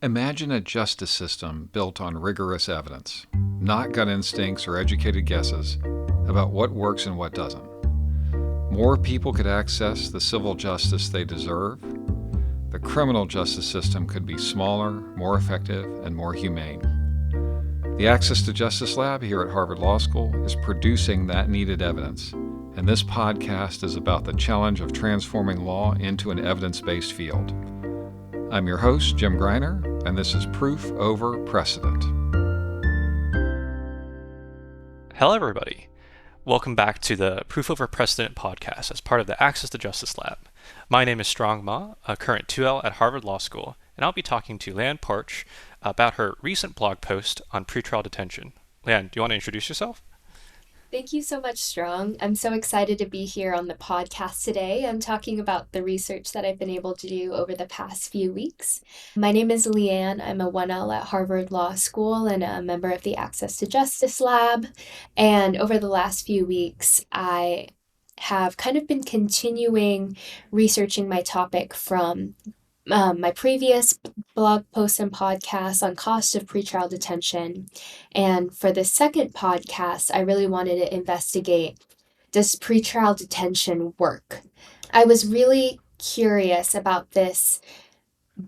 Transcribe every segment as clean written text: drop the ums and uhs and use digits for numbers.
Imagine a justice system built on rigorous evidence, not gut instincts or educated guesses about what works and what doesn't. More people could access the civil justice they deserve. The criminal justice system could be smaller, more effective, and more humane. The Access to Justice Lab here at Harvard Law School is producing that needed evidence, and this podcast is about the challenge of transforming law into an evidence-based field. I'm your host, Jim Greiner, and this is Proof Over Precedent. Hello, everybody. Welcome back to the Proof Over Precedent podcast as part of the Access to Justice Lab. My name is Strong Ma, a current 2L at Harvard Law School, and I'll be talking to Leann Poarch about her recent blog post on pretrial detention. Leann, do you want to introduce yourself? Thank you so much, Strong. I'm so excited to be here on the podcast today. I'm talking about the research that I've been able to do over the past few weeks. My name is Leann. I'm a 1L at Harvard Law School and a member of the Access to Justice Lab. And over the last few weeks, I have kind of been continuing researching my topic from my previous blog posts and podcasts on cost of pretrial detention. And for the second podcast, I really wanted to investigate, does pretrial detention work? I was really curious about this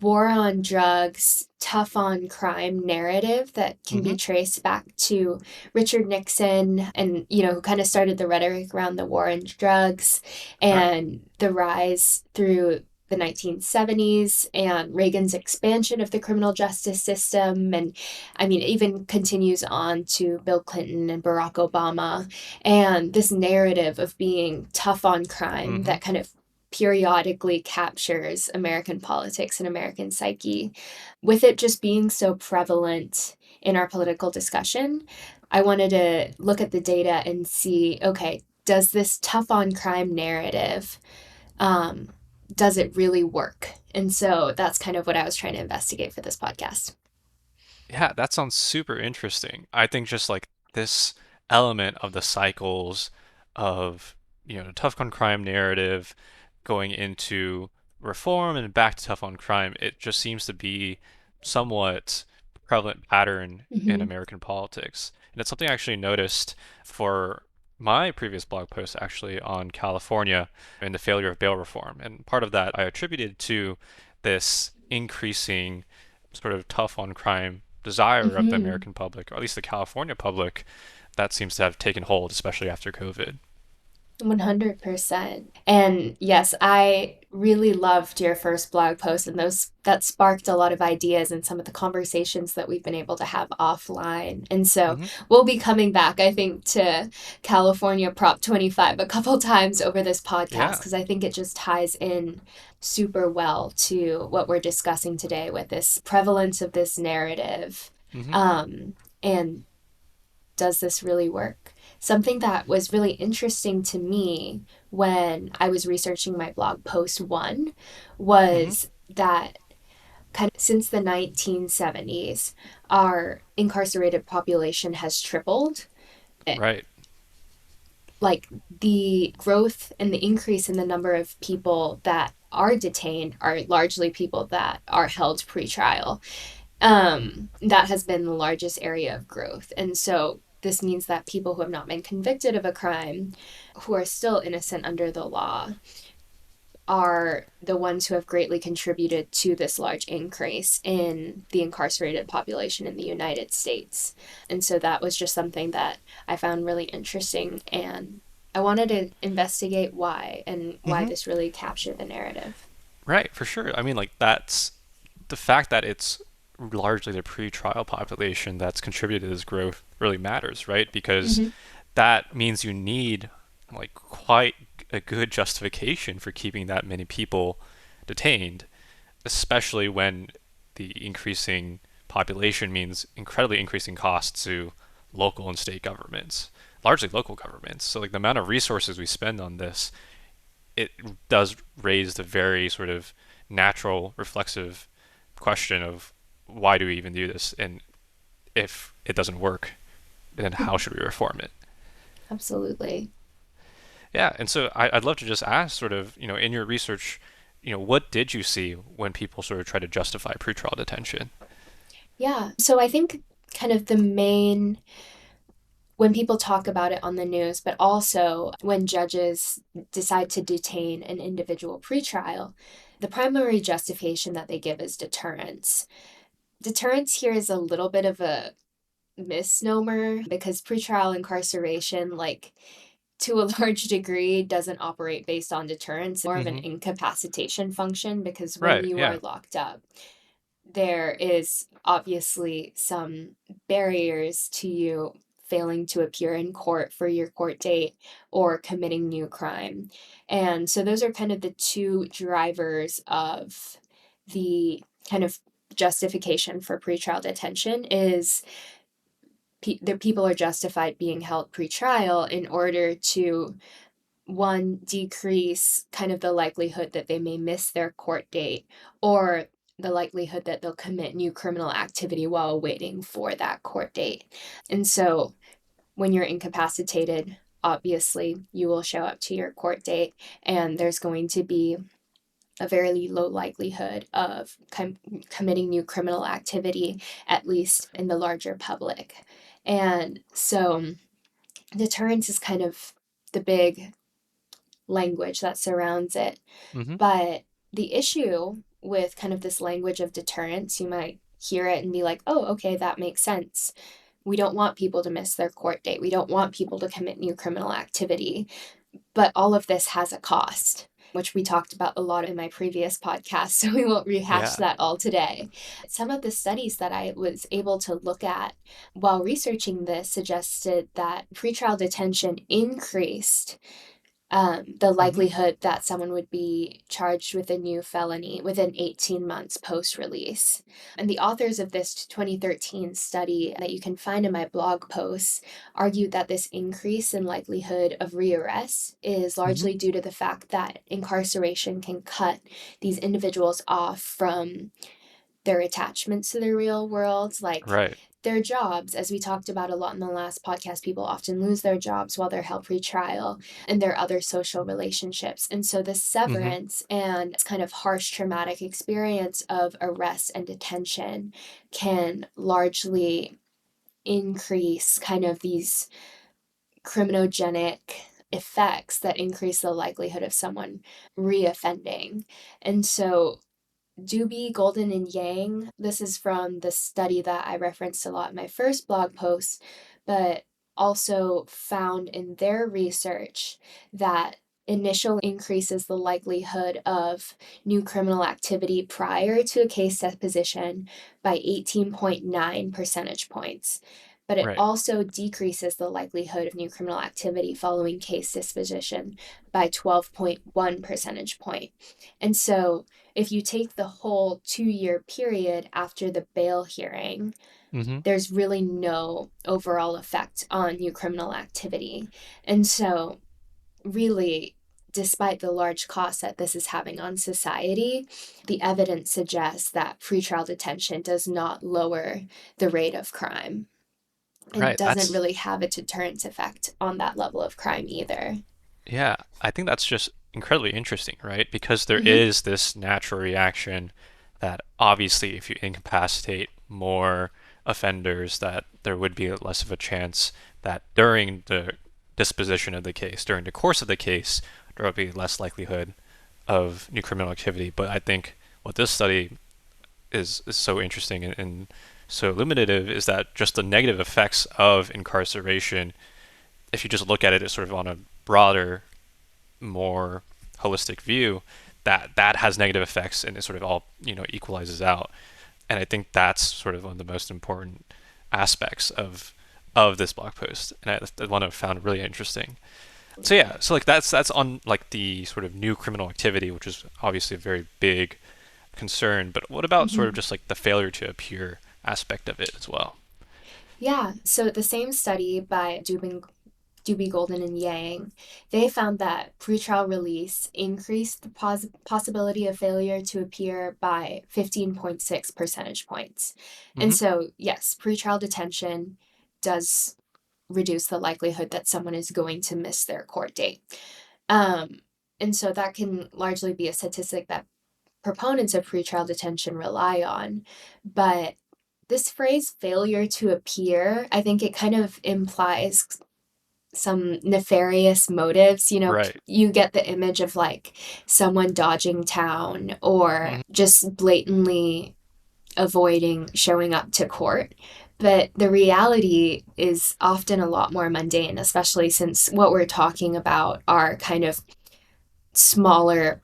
war on drugs, tough on crime narrative that can be traced back to Richard Nixon and, who kind of started the rhetoric around the war on drugs and the rise through the 1970s and Reagan's expansion of the criminal justice system. And even continues on to Bill Clinton and Barack Obama. And this narrative of being tough on crime that kind of periodically captures American politics and American psyche. With it just being so prevalent in our political discussion, I wanted to look at the data and see, okay, does this tough on crime narrative, does it really work? And so that's kind of what I was trying to investigate for this podcast. Yeah, that sounds super interesting. I think just like this element of the cycles of, the tough on crime narrative going into reform and back to tough on crime, it just seems to be somewhat prevalent pattern in American politics. And it's something I actually noticed for my previous blog post actually on California and the failure of bail reform. And part of that I attributed to this increasing sort of tough on crime desire of the American public, or at least the California public, that seems to have taken hold, especially after COVID. 100%. And yes, I really loved your first blog post, and that sparked a lot of ideas and some of the conversations that we've been able to have offline. And so we'll be coming back, I think, to California Prop 25 a couple times over this podcast, because I think it just ties in super well to what we're discussing today with this prevalence of this narrative. And does this really work? Something that was really interesting to me when I was researching my blog post one was that kind of since the 1970s, our incarcerated population has tripled. Right. Like the growth and the increase in the number of people that are detained are largely people that are held pretrial. That has been the largest area of growth. And so this means that people who have not been convicted of a crime, who are still innocent under the law, are the ones who have greatly contributed to this large increase in the incarcerated population in the United States. And so that was just something that I found really interesting. And I wanted to investigate why and why this really captured the narrative. Right, for sure. That's the fact that it's largely the pre-trial population that's contributed to this growth really matters, right? Because that means you need quite a good justification for keeping that many people detained, especially when the increasing population means incredibly increasing costs to local and state governments, largely local governments. So the amount of resources we spend on this, it does raise the very sort of natural reflexive question of why do we even do this? And if it doesn't work, then how should we reform it? Absolutely. Yeah, and so I'd love to just ask sort of, in your research, what did you see when people sort of try to justify pretrial detention? Yeah. So I think kind of the main, when people talk about it on the news, but also when judges decide to detain an individual pretrial, the primary justification that they give is deterrence. Deterrence here is a little bit of a misnomer because pretrial incarceration, like to a large degree, doesn't operate based on deterrence, more of an Hmm. incapacitation function because when Right. you Yeah. are locked up, there is obviously some barriers to you failing to appear in court for your court date or committing new crime. And so those are kind of the two drivers of the kind of justification for pretrial detention is the people are justified being held pretrial in order to one decrease kind of the likelihood that they may miss their court date or the likelihood that they'll commit new criminal activity while waiting for that court date. And so when you're incapacitated, obviously you will show up to your court date and there's going to be a very low likelihood of committing new criminal activity, at least in the larger public. And so deterrence is kind of the big language that surrounds it. Hmm. But the issue with kind of this language of deterrence, you might hear it and be like, oh, okay, that makes sense. We don't want people to miss their court date. We don't want people to commit new criminal activity. But all of this has a cost, which we talked about a lot in my previous podcast, so we won't rehash Yeah. that all today. Some of the studies that I was able to look at while researching this suggested that pretrial detention increased the Hmm. likelihood that someone would be charged with a new felony within 18 months post release. And the authors of this 2013 study that you can find in my blog posts argued that this increase in likelihood of rearrest is Hmm. largely due to the fact that incarceration can cut these individuals off from their attachments to the real world, like Right. their jobs. As we talked about a lot in the last podcast, people often lose their jobs while they're held pre-trial and their other social relationships. And so this Hmm. severance and this kind of harsh traumatic experience of arrest and detention can largely increase kind of these criminogenic effects that increase the likelihood of someone reoffending. And so Doobie, Golden, and Yang. This is from the study that I referenced a lot in my first blog post, but also found in their research that initial increases the likelihood of new criminal activity prior to a case deposition by 18.9 percentage points. But it Right. also decreases the likelihood of new criminal activity following case disposition by 12.1 percentage point. And so if you take the whole 2 year period after the bail hearing, Hmm. there's really no overall effect on new criminal activity. And so, really, despite the large cost that this is having on society, the evidence suggests that pretrial detention does not lower the rate of crime and Right. doesn't That's really have a deterrence effect on that level of crime either. Yeah, I think that's just incredibly interesting, right? Because there Mm-hmm. is this natural reaction that obviously if you incapacitate more offenders, that there would be less of a chance that during the disposition of the case, during the course of the case, there would be less likelihood of new criminal activity. But I think what this study is so interesting and so illuminative is that just the negative effects of incarceration, if you just look at it as sort of on a broader, more holistic view, that has negative effects and it sort of all equalizes out. And I think that's sort of one of the most important aspects of this blog post, and the one I found really interesting. So yeah, so like that's on like the sort of new criminal activity, which is obviously a very big concern. But what about sort of Mm-hmm. just like the failure to appear aspect of it as well? Yeah, so the same study by Doobie Golden and Yang, they found that pretrial release increased the possibility of failure to appear by 15.6 percentage points. And Hmm. so, yes, pretrial detention does reduce the likelihood that someone is going to miss their court date. Um, and so that can largely be a statistic that proponents of pretrial detention rely on. But This phrase, failure to appear, I think it kind of implies some nefarious motives. Right. You get the image of like someone dodging town or Mhm. just blatantly avoiding showing up to court. But the reality is often a lot more mundane, especially since what we're talking about are kind of smaller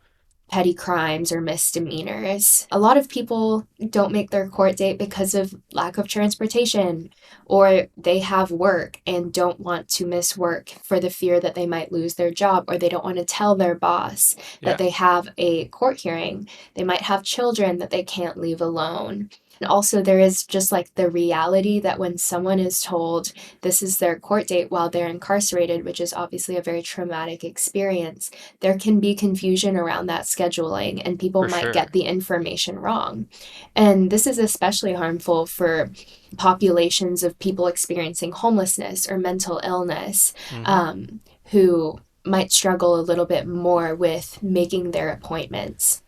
petty crimes or misdemeanors. A lot of people don't make their court date because of lack of transportation, or they have work and don't want to miss work for the fear that they might lose their job, or they don't want to tell their boss that Yeah. they have a court hearing. They might have children that they can't leave alone. And also, there is just like the reality that when someone is told this is their court date while they're incarcerated, which is obviously a very traumatic experience, there can be confusion around that scheduling and people For might sure. get the information wrong. And this is especially harmful for populations of people experiencing homelessness or mental illness, Hmm. who might struggle a little bit more with making their appointments.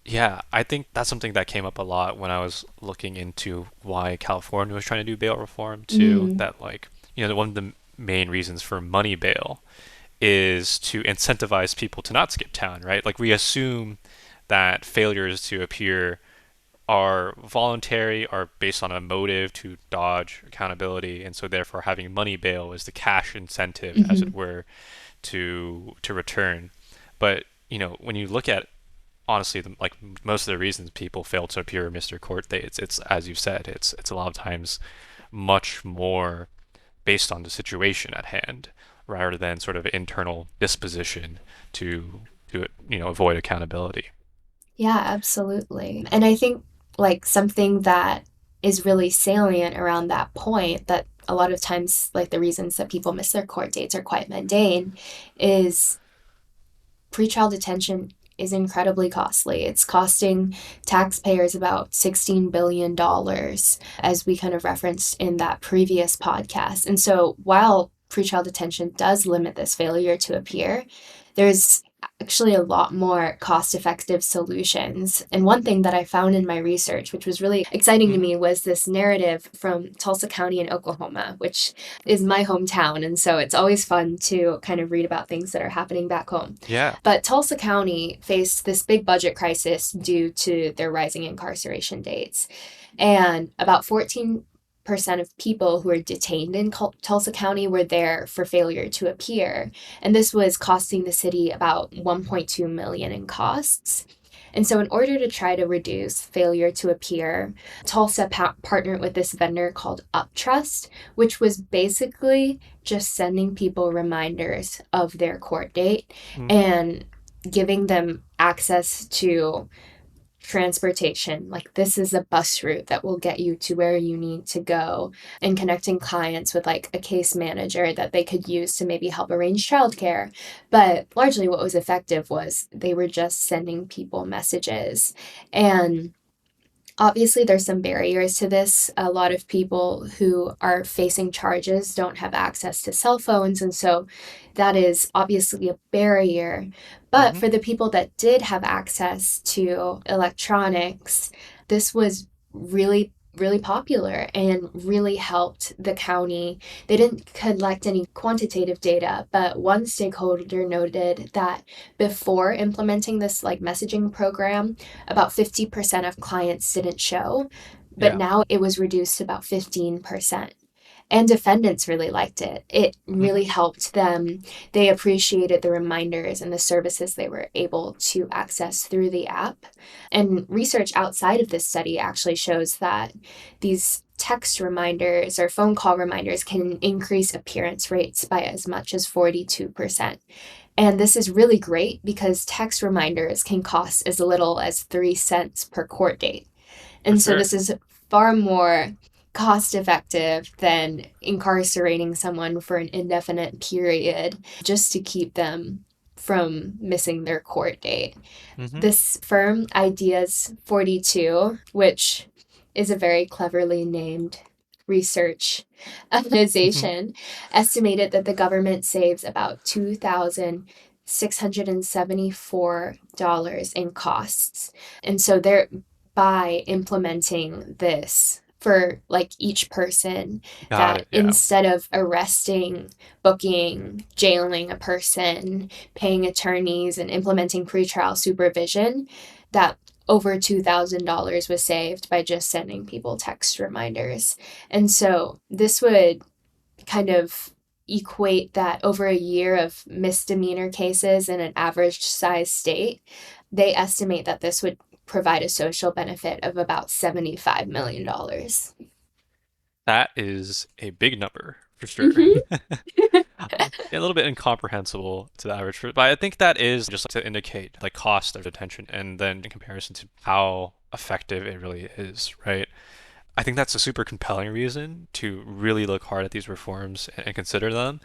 Yeah, I think that's something that came up a lot when I was looking into why California was trying to do bail reform too. Mm, That like, one of the main reasons for money bail is to incentivize people to not skip town, right? Like we assume that failures to appear are voluntary, are based on a motive to dodge accountability, and so therefore having money bail is the cash incentive, as it mhm. were, to return. But when you look at honestly, like most of the reasons people fail to appear or miss their court dates, it's as you said, it's a lot of times much more based on the situation at hand rather than sort of internal disposition to avoid accountability. Yeah, absolutely. And I think like something that is really salient around that point, that a lot of times like the reasons that people miss their court dates are quite mundane, is pretrial detention is incredibly costly. It's costing taxpayers about $16 billion, as we kind of referenced in that previous podcast. And so while pretrial detention does limit this failure to appear, there's actually a lot more cost-effective solutions. And one thing that I found in my research, which was really exciting to Hmm. me, was this narrative from Tulsa County in Oklahoma, which is my hometown. And so it's always fun to kind of read about things that are happening back home. Yeah. But Tulsa County faced this big budget crisis due to their rising incarceration dates. And about 14% of people who were detained in Tulsa County were there for failure to appear. And this was costing the city about 1.2 million in costs. And so, in order to try to reduce failure to appear, Tulsa partnered with this vendor called Uptrust, which was basically just sending people reminders of their court date Mm. and giving them access to transportation. Like, this is a bus route that will get you to where you need to go, and connecting clients with like a case manager that they could use to maybe help arrange childcare. But largely, what was effective was they were just sending people messages. And obviously, there's some barriers to this. A lot of people who are facing charges don't have access to cell phones, and so that is obviously a barrier. But Hmm. for the people that did have access to electronics, this was really, really popular and really helped the county. They didn't collect any quantitative data, but one stakeholder noted that before implementing this like messaging program, about 50% of clients didn't show, but Yeah. now it was reduced to about 15%. And defendants really liked it. It Hmm. really helped them. They appreciated the reminders and the services they were able to access through the app. And research outside of this study actually shows that these text reminders or phone call reminders can increase appearance rates by as much as 42%. And this is really great because text reminders can cost as little as 3 cents per court date. For And so sure. this is far more cost effective than incarcerating someone for an indefinite period just to keep them from missing their court date. Hmm. This firm, Ideas 42, which is a very cleverly named research organization, estimated that the government saves about $2,674 in costs. And so they're by implementing this for like each person, Got that it. Yeah. instead of arresting, booking, jailing a person, paying attorneys, and implementing pretrial supervision, that over $2,000 was saved by just sending people text reminders. And so this would kind of equate that over a year of misdemeanor cases in an average size state, they estimate that this would provide a social benefit of about $75 million. That is a big number for sure. Mm-hmm. A little bit incomprehensible to the average person, but I think that is just to indicate like cost of detention and then in comparison to how effective it really is, right? I think that's a super compelling reason to really look hard at these reforms and consider them.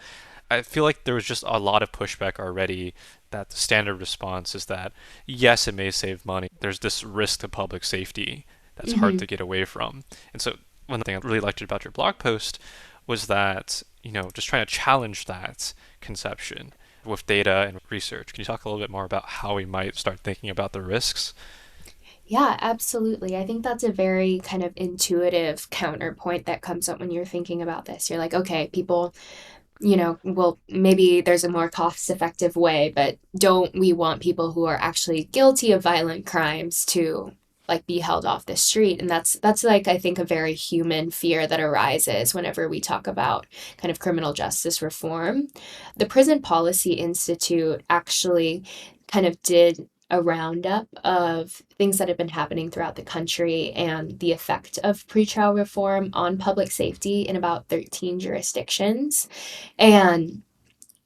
I feel like there was just a lot of pushback already that the standard response is that yes, it may save money. There's this risk to public safety that's hard Mm-hmm. to get away from. And so one thing I really liked about your blog post was that, just trying to challenge that conception with data and research. Can you talk a little bit more about how we might start thinking about the risks? Yeah, absolutely. I think that's a very kind of intuitive counterpoint that comes up when you're thinking about this. You're like, okay, people, well, maybe there's a more cost-effective way, but don't we want people who are actually guilty of violent crimes to like be held off the street? And that's like I think a very human fear that arises whenever we talk about kind of criminal justice reform. The Prison Policy Institute actually kind of did a roundup of things that have been happening throughout the country and the effect of pretrial reform on public safety in about 13 jurisdictions, and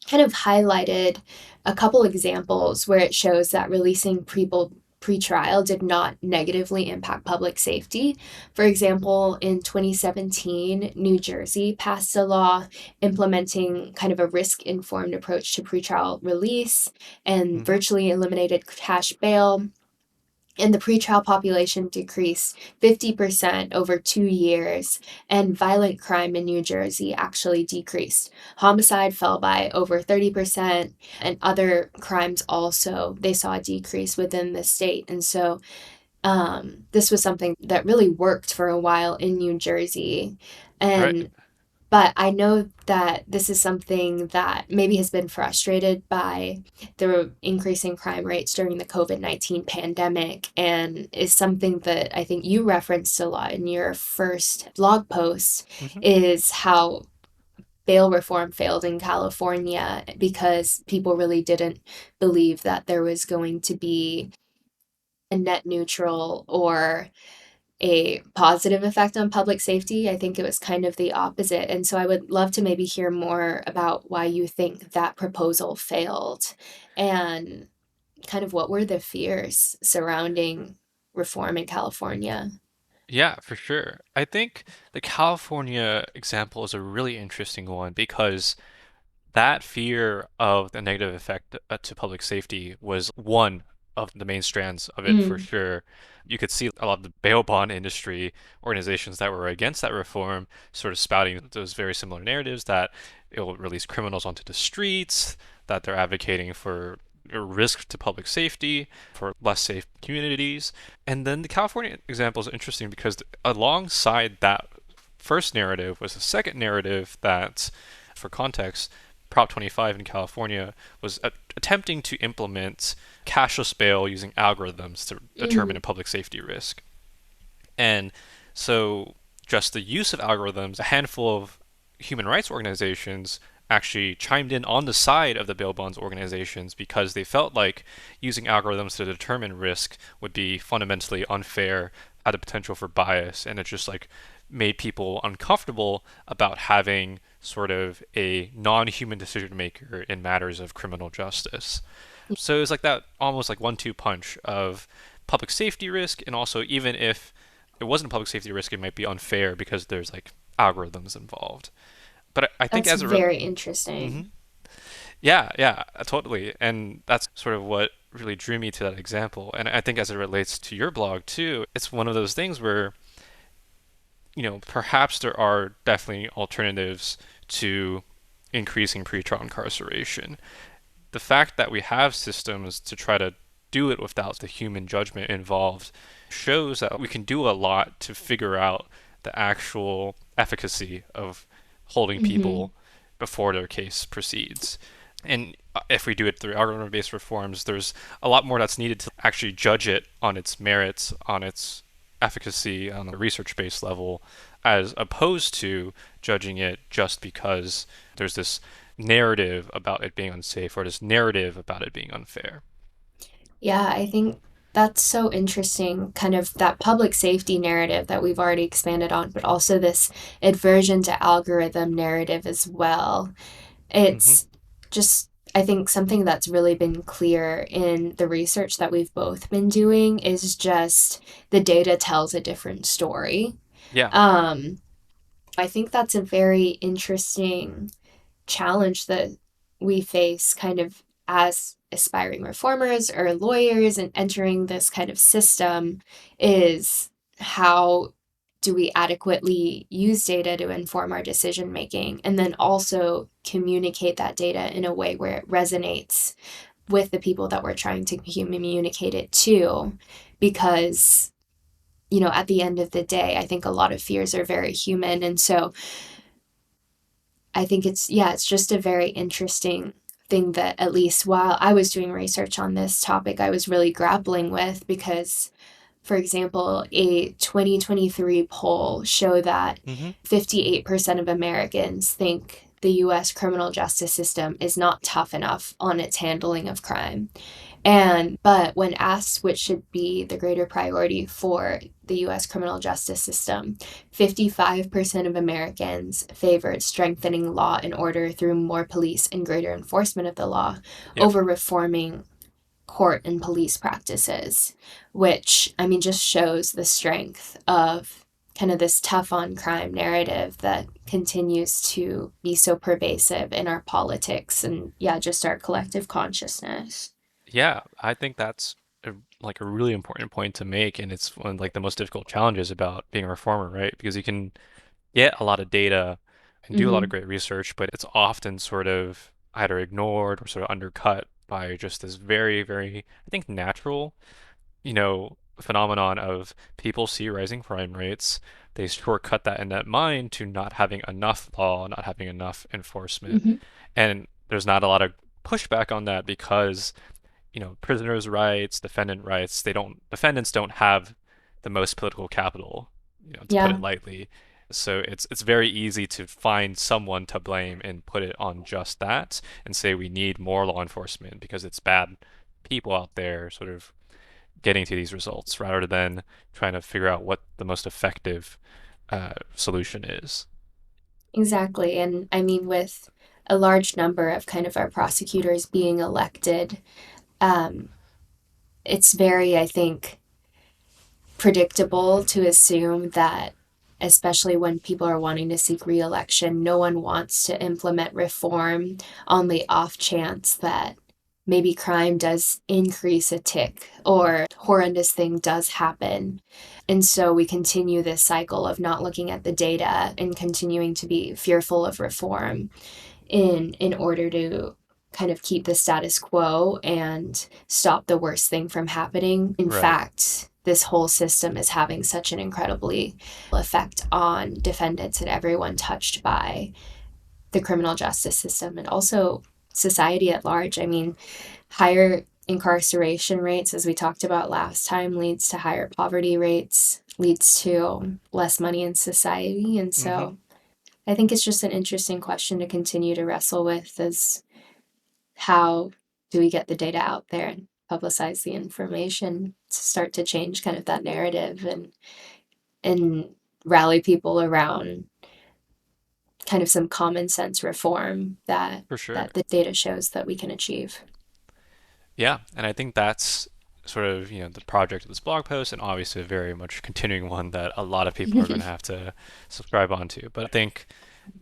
kind of highlighted a couple examples where it shows that releasing people pre-trial did not negatively impact public safety. For example, in 2017, New Jersey passed a law implementing kind of a risk-informed approach to pretrial release and Hmm. virtually eliminated cash bail, and the pretrial population decreased 50% over 2 years, and violent crime in New Jersey actually decreased. Homicide fell by over 30%, and other crimes also, they saw a decrease within the state. And so this was something that really worked for a while in New Jersey. Right. And but I know that this is something that maybe has been frustrated by the increasing crime rates during the COVID-19 pandemic, and is something that I think you referenced a lot in your first blog post, Hmm. is how bail reform failed in California because people really didn't believe that there was going to be a net neutral or a positive effect on public safety. I think it was kind of the opposite. And so I would love to maybe hear more about why you think that proposal failed, and kind of what were the fears surrounding reform in California. Yeah, for sure. I think the California example is a really interesting one because that fear of the negative effect to public safety was one of the main strands of it for Mm, sure. You could see a lot of the bail bond industry organizations that were against that reform sort of spouting those very similar narratives that it will release criminals onto the streets, that they're advocating for a risk to public safety, for less safe communities. And then the California example is interesting because alongside that first narrative was a second narrative that, for context, Prop 25 in California was attempting to implement cashless bail using algorithms to determine mm, a public safety risk. And so, just the use of algorithms, a handful of human rights organizations actually chimed in on the side of the bail bonds organizations because they felt like using algorithms to determine risk would be fundamentally unfair, had a potential for bias, and it just like made people uncomfortable about having sort of a non-human decision maker in matters of criminal justice. So it was like that almost like 1-2 punch of public safety risk, and also even if it wasn't a public safety risk, it might be unfair because there's like algorithms involved. But I think that's as a very hmm interesting. yeah, yeah, totally, and that's sort of what really drew me to that example. And I think as it relates to your blog too, it's one of those things where perhaps there are definitely alternatives to increasing pretrial incarceration. The fact that we have systems to try to do it without the human judgment involved shows that we can do a lot to figure out the actual efficacy of holding Mm-hmm. people before their case proceeds. And if we do it through algorithm-based reforms, there's a lot more that's needed to actually judge it on its merits, on its efficacy on a research-based level, as opposed to judging it just because there's this narrative about it being unsafe or this narrative about it being unfair. Yeah, I think that's so interesting, kind of that public safety narrative that we've already expanded on, but also this aversion to algorithm narrative as well. Mm-hmm. It's just, I think, something that's really been clear in the research that we've both been doing is just the data tells a different story. Yeah. Um, I think that's a very interesting challenge that we face kind of as aspiring reformers or lawyers and entering this kind of system is how do we adequately use data to inform our decision making and then also communicate that data in a way where it resonates with the people that we're trying to communicate it to because at the end of the day I think a lot of fears are very human, and so I think it's just a very interesting thing that at least while I was doing research on this topic, I was really grappling with because, for example, a 2023 poll showed that Mm-hmm. 58% of Americans think the US criminal justice system is not tough enough on its handling of crime. But when asked which should be the greater priority for the US criminal justice system, 55% of Americans favored strengthening law and order through more police and greater enforcement of the law Yep. over reforming court and police practices, which, I mean, just shows the strength of kind of this tough on crime narrative that continues to be so pervasive in our politics and, yeah, just our collective consciousness. Yeah, I think that's like a really important point to make, and it's one of like the most difficult challenges about being a reformer, right? Because you can get a lot of data and do a lot of Mm-hmm. great research, but it's often sort of either ignored or sort of undercut by just this very, very, I think, natural, phenomenon of people see rising crime rates. They shortcut that in that mind to not having enough law, not having enough enforcement. Mm-hmm. And there's not a lot of pushback on that because prisoners' rights, defendant rights, defendants don't have the most political capital, to put Yeah, it lightly. So it's very easy to find someone to blame and put it on just that and say we need more law enforcement because it's bad people out there sort of getting to these results rather than trying to figure out what the most effective solution is. exactly. And I mean, with a large number of kind of our prosecutors being elected, um, it's very, I think, predictable to assume that, especially when people are wanting to seek reelection, no one wants to implement reform on the off chance that maybe crime does increase a tick or horrendous thing does happen. And so we continue this cycle of not looking at the data and continuing to be fearful of reform in order to kind of keep the status quo and stop the worst thing from happening. In Right. fact, this whole system is having such an incredibly effect on defendants and everyone touched by the criminal justice system and also society at large. I mean, higher incarceration rates, as we talked about last time, leads to higher poverty rates, leads to less money in society. And Mm-hmm. so I think it's just an interesting question to continue to wrestle with is how do we get the data out there and publicize the information to start to change kind of that narrative and rally people around kind of some common sense reform that For sure. that the data shows that we can achieve. Yeah, and I think that's sort of, the project of this blog post, and obviously a very much continuing one that a lot of people are going to have to subscribe onto. But I think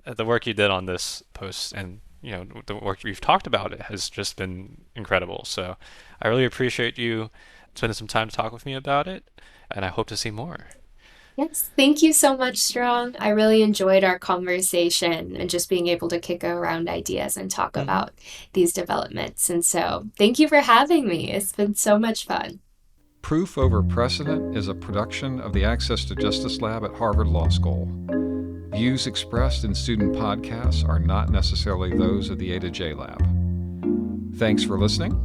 the work you did on this post and, the work we've talked about it has just been incredible. So I really appreciate you spending some time to talk with me about it, and I hope to see more. Yes, thank you so much, Strong. I really enjoyed our conversation and just being able to kick around ideas and talk Hmm. about these developments. And so, thank you for having me. It's been so much fun. Proof Over Precedent is a production of the Access to Justice Lab at Harvard Law School. Views expressed in student podcasts are not necessarily those of the A to J Lab. Thanks for listening.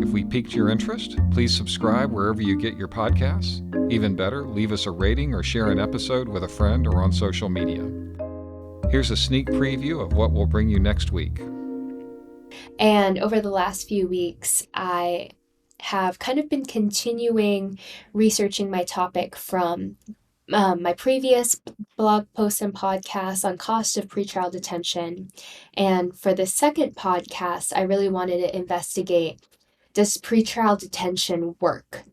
If we piqued your interest, please subscribe wherever you get your podcasts. Even better, leave us a rating or share an episode with a friend or on social media. Here's a sneak preview of what will bring you next week. And over the last few weeks, I have kind of been continuing researching my topic from my previous blog posts and podcasts on cost of pretrial detention. And for the second podcast, I really wanted to investigate, does pretrial detention work?